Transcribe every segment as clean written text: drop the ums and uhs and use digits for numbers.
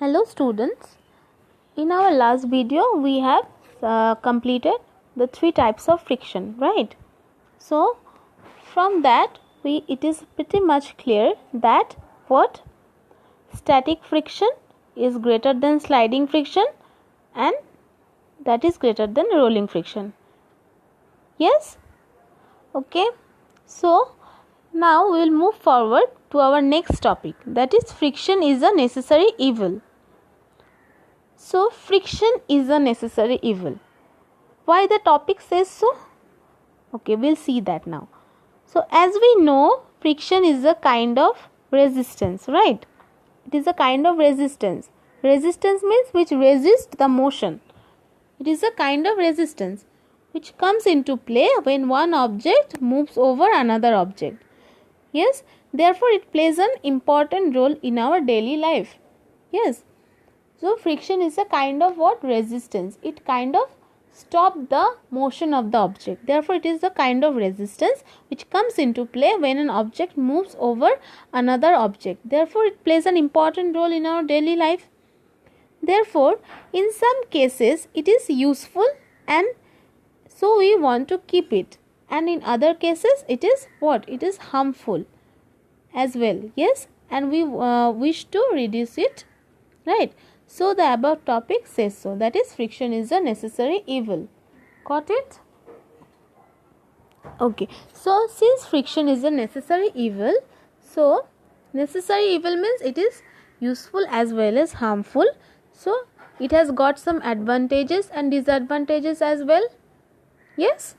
Hello students, in our last video we have completed the three types of friction, right? So from that it is pretty much clear that what static friction is greater than sliding friction and that is greater than rolling friction. Yes? Okay. So now we will move forward to our next topic, that is friction is a necessary evil. So friction is a necessary evil. Why the topic says so? Okay, we'll see that now. So as we know, friction is a kind of resistance, right? It is a kind of resistance. Resistance means which resists the motion. It is a kind of resistance which comes into play when one object moves over another object. Yes, therefore it plays an important role in our daily life. Yes. So friction is a kind of what? Resistance. It kind of stops the motion of the object. Therefore it is a kind of resistance which comes into play when an object moves over another object. Therefore it plays an important role in our daily life. Therefore in some cases it is useful and so we want to keep it, and in other cases it is what? It is harmful as well. Yes, and we wish to reduce it, right? So the above topic says so, that is friction is a necessary evil. Got it? Okay, so since friction is a necessary evil, so necessary evil means it is useful as well as harmful. So it has got some advantages and disadvantages as well. Yes,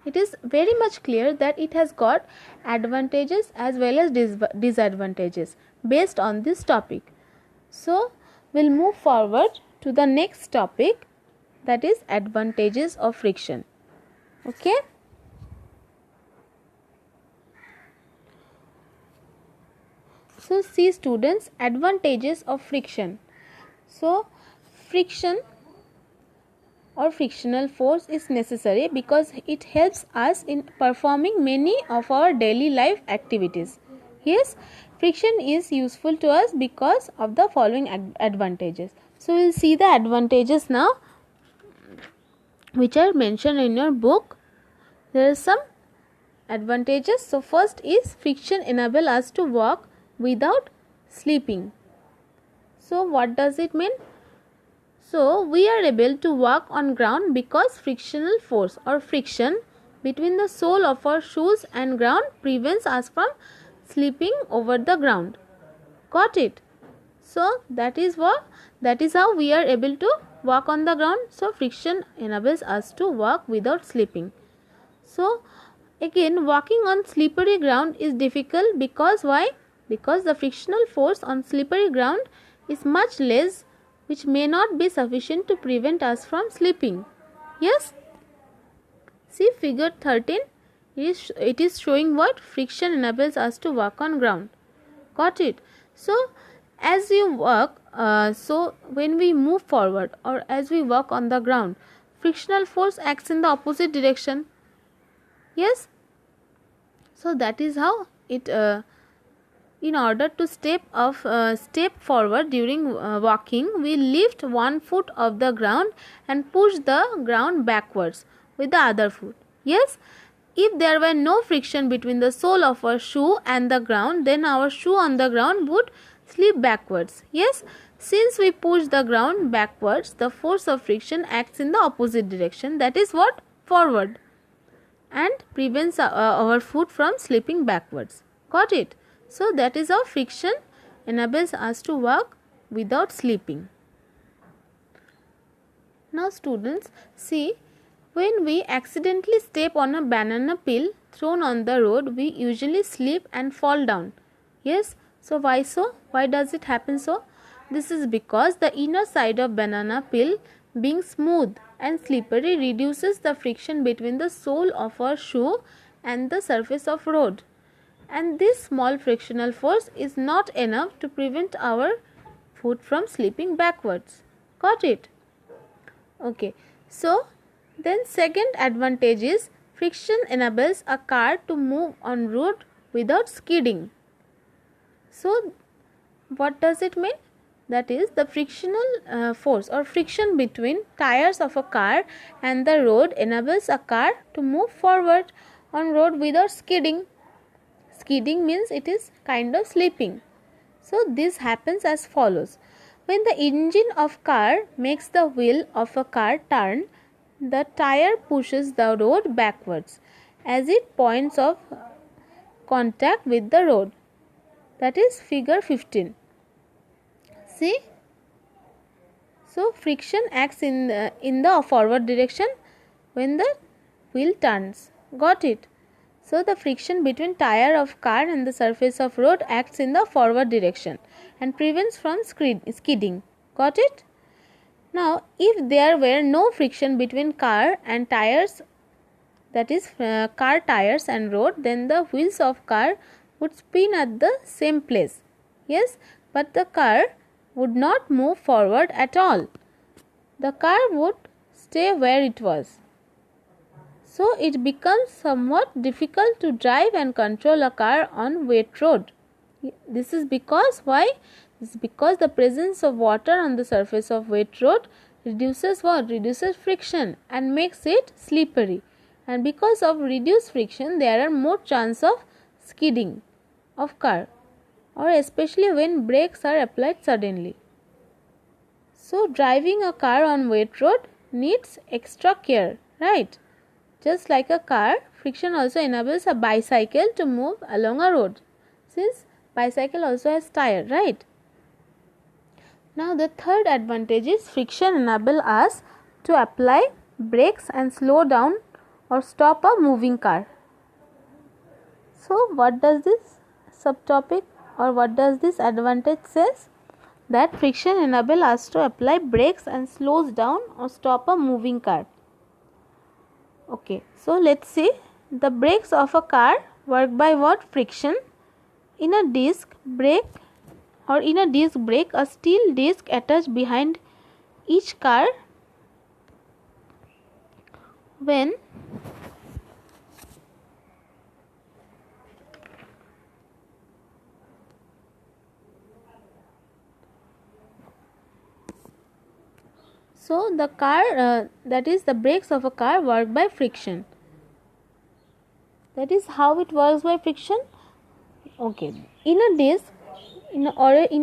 it is very much clear that it has got advantages as well as disadvantages based on this topic. So we'll move forward to the next topic, that is advantages of friction. Okay. So see students, advantages of friction. So friction or frictional force is necessary because it helps us in performing many of our daily life activities. Yes, friction is useful to us because of the following advantages. So we will see the advantages now which are mentioned in your book. There are some advantages. So first is friction enable us to walk without slipping. So what does it mean? So we are able to walk on ground because frictional force or friction between the sole of our shoes and ground prevents us from slipping over the ground. Got it? So that is how we are able to walk on the ground. So friction enables us to walk without slipping. So again, walking on slippery ground is difficult because why? Because the frictional force on slippery ground is much less, which may not be sufficient to prevent us from slipping. Yes? See figure 13. It is showing what? Friction enables us to walk on ground. Got it? So as you walk, so when we move forward or as we walk on the ground, frictional force acts in the opposite direction. Yes? So that is how it in order to step forward during walking, we lift one foot off the ground and push the ground backwards with the other foot. Yes, if there were no friction between the sole of our shoe and the ground, then our shoe on the ground would slip backwards. Yes, since we push the ground backwards, the force of friction acts in the opposite direction, that is what? Forward, and prevents our foot from slipping backwards. Got it? So that is how friction enables us to walk without slipping. Now students, see, when we accidentally step on a banana peel thrown on the road, we usually slip and fall down. Yes, so why so? Why does it happen so? This is because the inner side of banana peel being smooth and slippery reduces the friction between the sole of our shoe and the surface of road. And this small frictional force is not enough to prevent our foot from slipping backwards. Got it? Okay. So then second advantage is friction enables a car to move on road without skidding. So what does it mean? that is the frictional force or friction between tires of a car and the road enables a car to move forward on road without skidding. Skidding means it is kind of slipping. So this happens as follows. When the engine of car makes the wheel of a car turn, the tire pushes the road backwards as it points of contact with the road. That is figure 15. See? So friction acts in the forward direction when the wheel turns. Got it? So the friction between tire of car and the surface of road acts in the forward direction and prevents from skidding. Got it? Now if there were no friction between car and tires, that is car tires and road, then the wheels of car would spin at the same place. Yes, but the car would not move forward at all. The car would stay where it was. So it becomes somewhat difficult to drive and control a car on wet road. This is because why? This is because the presence of water on the surface of wet road reduces what? Reduces friction and makes it slippery. And because of reduced friction, there are more chance of skidding of car, or especially when brakes are applied suddenly. So driving a car on wet road needs extra care, right? Just like a car, friction also enables a bicycle to move along a road, since bicycle also has tire, right? Now the third advantage is friction enable us to apply brakes and slow down or stop a moving car. So what does this subtopic or what does this advantage says? That friction enable us to apply brakes and slows down or stop a moving car. Okay, so let's see. The brakes of a car work by what? Friction. In a disc brake or in a disc brake, a steel disc attached behind each car when so the car that is the brakes of a car work by friction. That is how it works by friction. Okay, in a disc in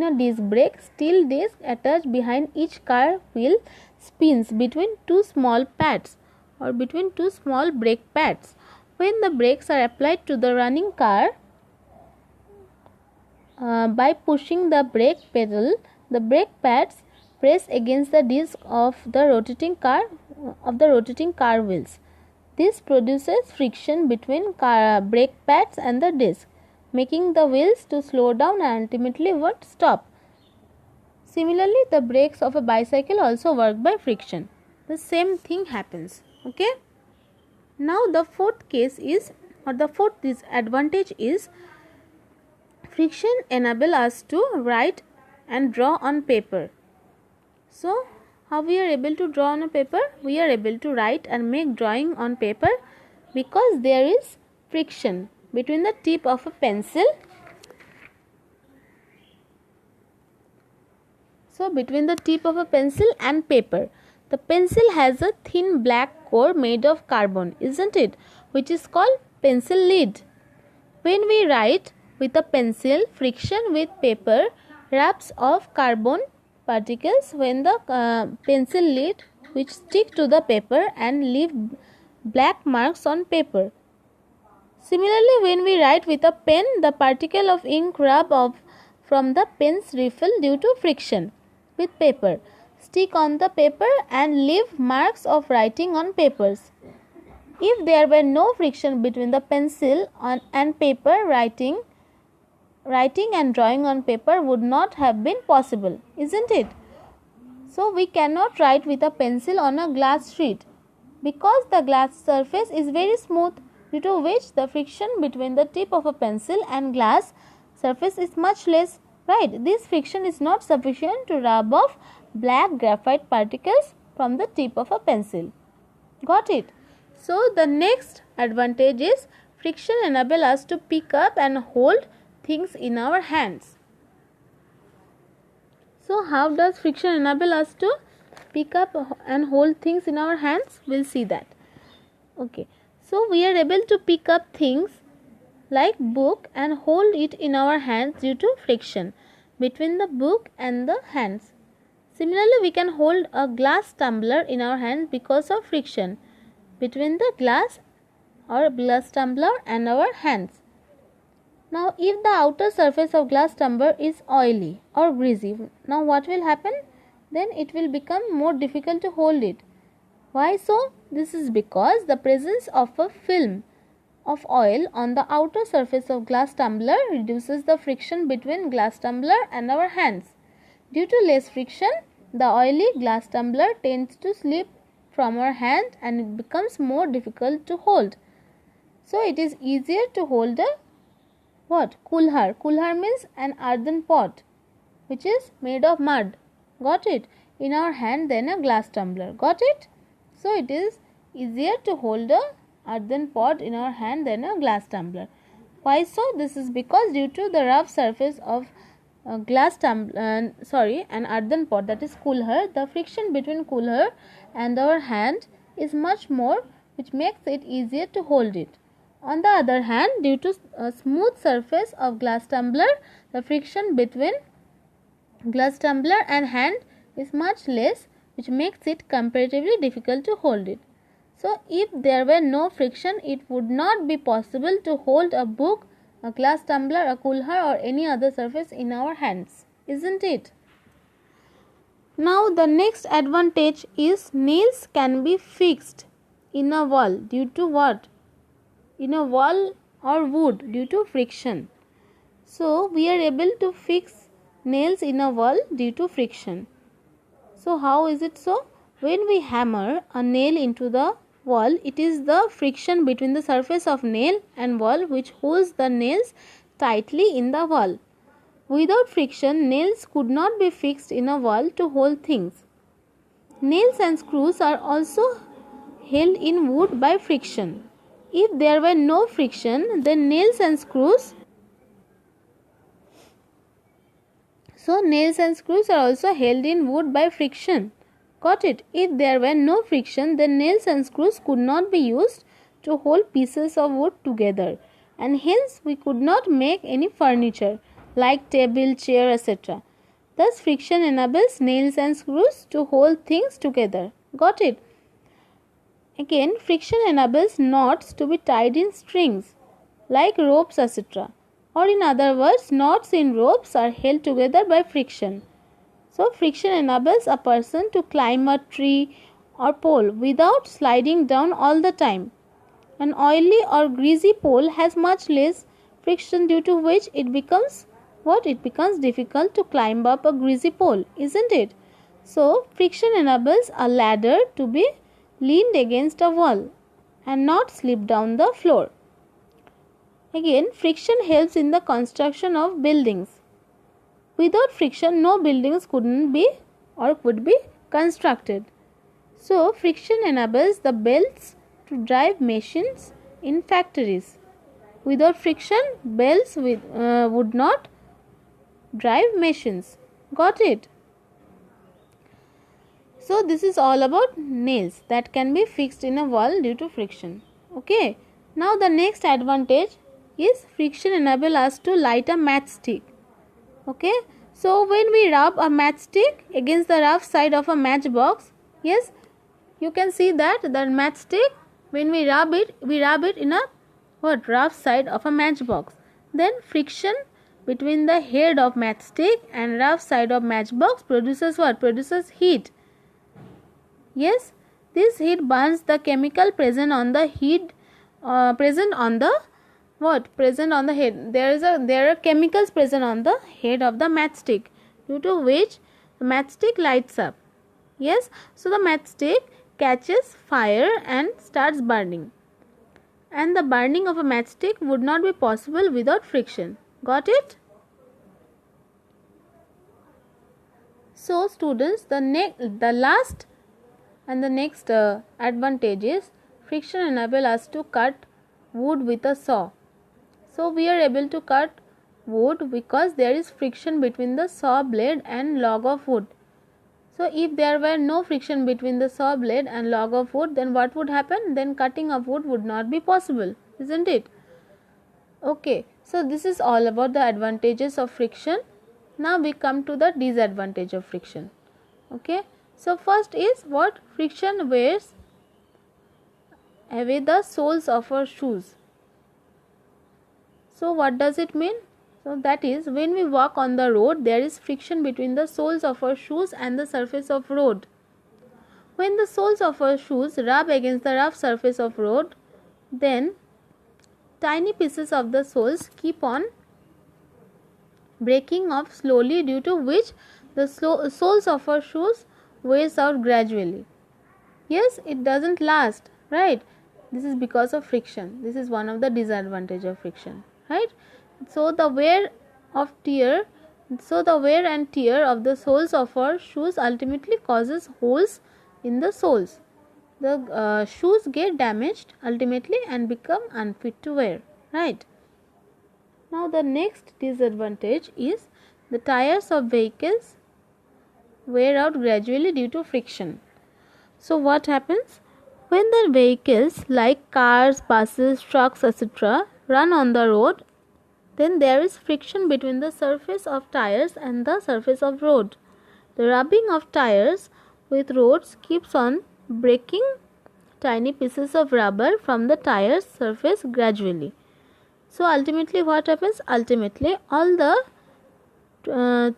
a disc brake, steel disc attached behind each car wheel spins between two small pads or between two small brake pads. When the brakes are applied to the running car, by pushing the brake pedal, the brake pads press against the disc of the rotating car wheels. This produces friction between brake pads and the disc, making the wheels to slow down and ultimately stop. Similarly, the brakes of a bicycle also work by friction. The same thing happens. Okay. Now the fourth disadvantage is friction enable us to write and draw on paper. So how we are able to draw on a paper? We are able to write and make drawing on paper because there is friction between the tip of a pencil. So between the tip of a pencil and paper, the pencil has a thin black core made of carbon, isn't it? Which is called pencil lead. When we write with a pencil, friction with paper rubs off carbon particles when the pencil lead which stick to the paper and leave black marks on paper. Similarly, when we write with a pen, the particle of ink rub off from the pen's refill due to friction with paper, stick on the paper and leave marks of writing on papers. If there were no friction between the pencil and paper, writing and drawing on paper would not have been possible, isn't it? So we cannot write with a pencil on a glass sheet because the glass surface is very smooth, due to which the friction between the tip of a pencil and glass surface is much less, right? This friction is not sufficient to rub off black graphite particles from the tip of a pencil. Got it? So the next advantage is friction enable us to pick up and hold things in our hands. So how does friction enable us to pick up and hold things in our hands? We'll see that. Okay, so we are able to pick up things like book and hold it in our hands due to friction between the book and the hands. Similarly, we can hold a glass tumbler in our hands because of friction between the glass tumbler and our hands. Now, if the outer surface of glass tumbler is oily or greasy, now what will happen? Then it will become more difficult to hold it. Why so? This is because the presence of a film of oil on the outer surface of glass tumbler reduces the friction between glass tumbler and our hands. Due to less friction, the oily glass tumbler tends to slip from our hand and it becomes more difficult to hold. So it is easier to hold a what? Kulhar. Kulhar means an earthen pot which is made of mud. Got it? In our hand than a glass tumbler. Got it? So it is easier to hold a earthen pot in our hand than a glass tumbler. Why so? This is because due to the rough surface of an earthen pot, that is kulhar, the friction between kulhar and our hand is much more, which makes it easier to hold it. On the other hand, due to a smooth surface of glass tumbler, the friction between glass tumbler and hand is much less, which makes it comparatively difficult to hold it. So, if there were no friction, it would not be possible to hold a book, a glass tumbler, a kulhar or any other surface in our hands, isn't it? Now, the next advantage is nails can be fixed in a wall due to what? In a wall or wood due to friction. So, we are able to fix nails in a wall due to friction. So, how is it so? When we hammer a nail into the wall, it is the friction between the surface of nail and wall which holds the nails tightly in the wall. Without friction, nails could not be fixed in a wall to hold things. Nails and screws are also held in wood by friction. If there were no friction, then nails and screws are also held in wood by friction. Got it? If there were no friction, then nails and screws could not be used to hold pieces of wood together, and hence we could not make any furniture like table, chair, etc. Thus, friction enables nails and screws to hold things together. Got it? Again, friction enables knots to be tied in strings like ropes, etc. Or in other words, knots in ropes are held together by friction. So, friction enables a person to climb a tree or pole without sliding down all the time. An oily or greasy pole has much less friction, due to which it becomes what? It becomes difficult to climb up a greasy pole, isn't it? So, friction enables a ladder to be leaned against a wall and not slip down the floor. Again, friction helps in the construction of buildings. Without friction, no buildings could be constructed. So, friction enables the belts to drive machines in factories. Without friction, belts would not drive machines. Got it? So, this is all about nails that can be fixed in a wall due to friction. Okay. Now, the next advantage is friction enable us to light a matchstick. Okay. So, when we rub a matchstick against the rough side of a matchbox, yes, you can see that the matchstick, when we rub it in a rough side of a matchbox. Then friction between the head of matchstick and rough side of matchbox produces what? Produces heat. Yes, this heat burns the chemical present on the head. There are chemicals present on the head of the matchstick, due to which the matchstick lights up. Yes, so the matchstick catches fire and starts burning. And the burning of a matchstick would not be possible without friction. Got it? So, students, the last and the next advantage is friction enable us to cut wood with a saw. So, we are able to cut wood because there is friction between the saw blade and log of wood. So if there were no friction between the saw blade and log of wood, then what would happen? Then cutting of wood would not be possible, isn't it? Okay, so this is all about the advantages of friction. Now we come to the disadvantage of friction. Okay, so first is what? Friction wears away the soles of our shoes. So what does it mean? So that is, when we walk on the road, there is friction between the soles of our shoes and the surface of road. When the soles of our shoes rub against the rough surface of road, then tiny pieces of the soles keep on breaking off slowly, due to which the soles of our shoes wears out gradually. Yes, it doesn't last, right? This is because of friction. This is one of the disadvantage of friction, right? So the wear and tear of the soles of our shoes ultimately causes holes in the soles. The shoes get damaged ultimately and become unfit to wear, right? Now the next disadvantage is the tires of vehicles wear out gradually due to friction. So what happens? When the vehicles like cars, buses, trucks, etc. run on the road, then there is friction between the surface of tires and the surface of road. The rubbing of tires with roads keeps on breaking tiny pieces of rubber from the tire's surface gradually. So ultimately what happens? Ultimately all the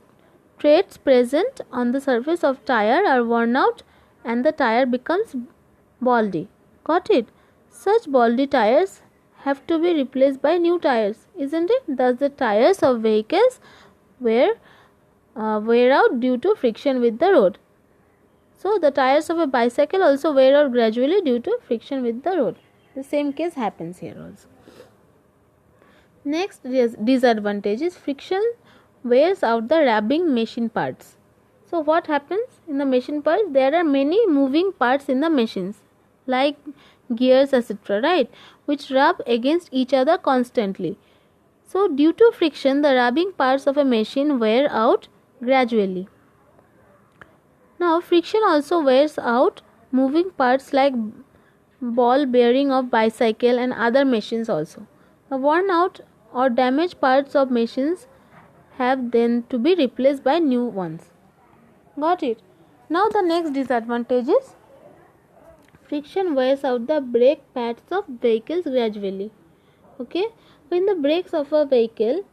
threads present on the surface of tire are worn out and the tire becomes baldy. Got it? Such baldy tires have to be replaced by new tires, isn't it? Thus the tires of vehicles wear out due to friction with the road. So the tires of a bicycle also wear out gradually due to friction with the road. The same case happens here also. Next disadvantage is friction wears out the rubbing machine parts. So what happens in the machine parts? There are many moving parts in the machines like gears, etc., right, which rub against each other constantly. So due to friction, the rubbing parts of a machine wear out gradually. Now friction also wears out moving parts like ball bearing of bicycle and other machines also. The worn out or damaged parts of machines have then to be replaced by new ones. Got it? Now the next disadvantage is friction wears out the brake pads of vehicles gradually. Okay, when the brakes of a vehicle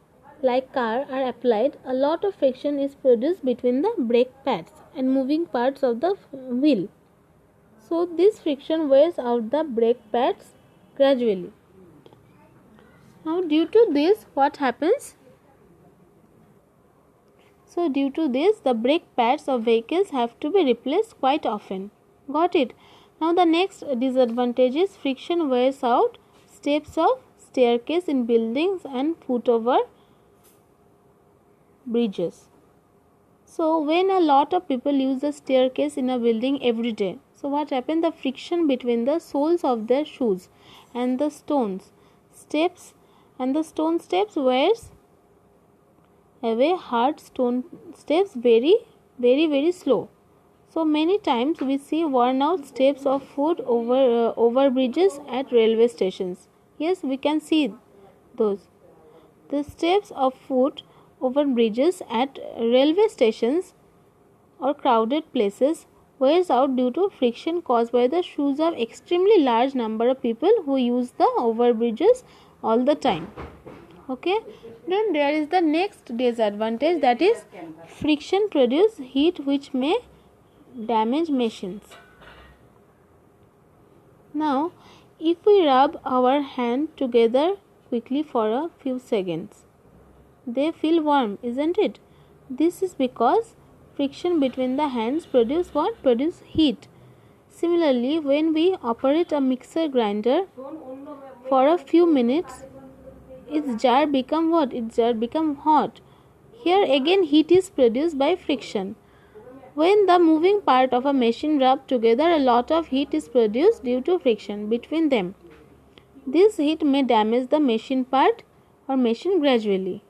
like car are applied, a lot of friction is produced between the brake pads and moving parts of the wheel. So this friction wears out the brake pads gradually. Now due to this, what happens? So due to this, the brake pads of vehicles have to be replaced quite often. Got it? Now the next disadvantage is friction wears out steps of staircase in buildings and foot over bridges. So when a lot of people use the staircase in a building every day, so what happens? The friction between the soles of their shoes and the stone steps wears away hard stone steps very slow. So many times we see worn out steps of foot over bridges at railway stations. Yes, we can see those. The steps of foot over bridges at railway stations or crowded places wears out due to friction caused by the shoes of extremely large number of people who use the overbridges all the time. Okay, then there is the next disadvantage, that is friction produces heat which may damage machines. Now if we rub our hand together quickly for a few seconds, they feel warm, isn't it? This is because friction between the hands produce heat. Similarly, when we operate a mixer grinder for a few minutes, its jar become what? Its jar become hot. Here again heat is produced by friction. When the moving part of a machine rub together, a lot of heat is produced due to friction between them. This heat may damage the machine part or machine gradually.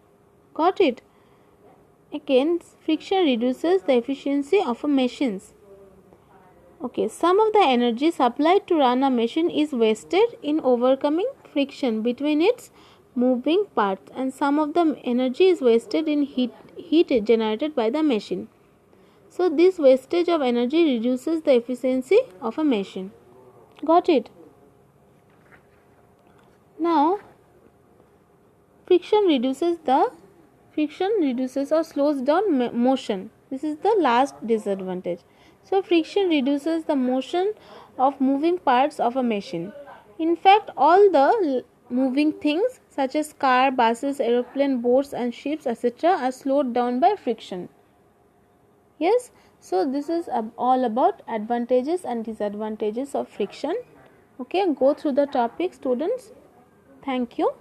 Got it? Again, friction reduces the efficiency of a machines. Okay, some of the energy supplied to run a machine is wasted in overcoming friction between its moving parts, and some of the energy is wasted in heat generated by the machine. So this wastage of energy reduces the efficiency of a machine. Got it? Now, friction reduces or slows down motion. This is the last disadvantage. So friction reduces the motion of moving parts of a machine. In fact, all the moving things such as car, buses, aeroplane, boats and ships etc. are slowed down by friction. Yes, so this is all about advantages and disadvantages of friction. Okay, go through the topic, students. Thank you.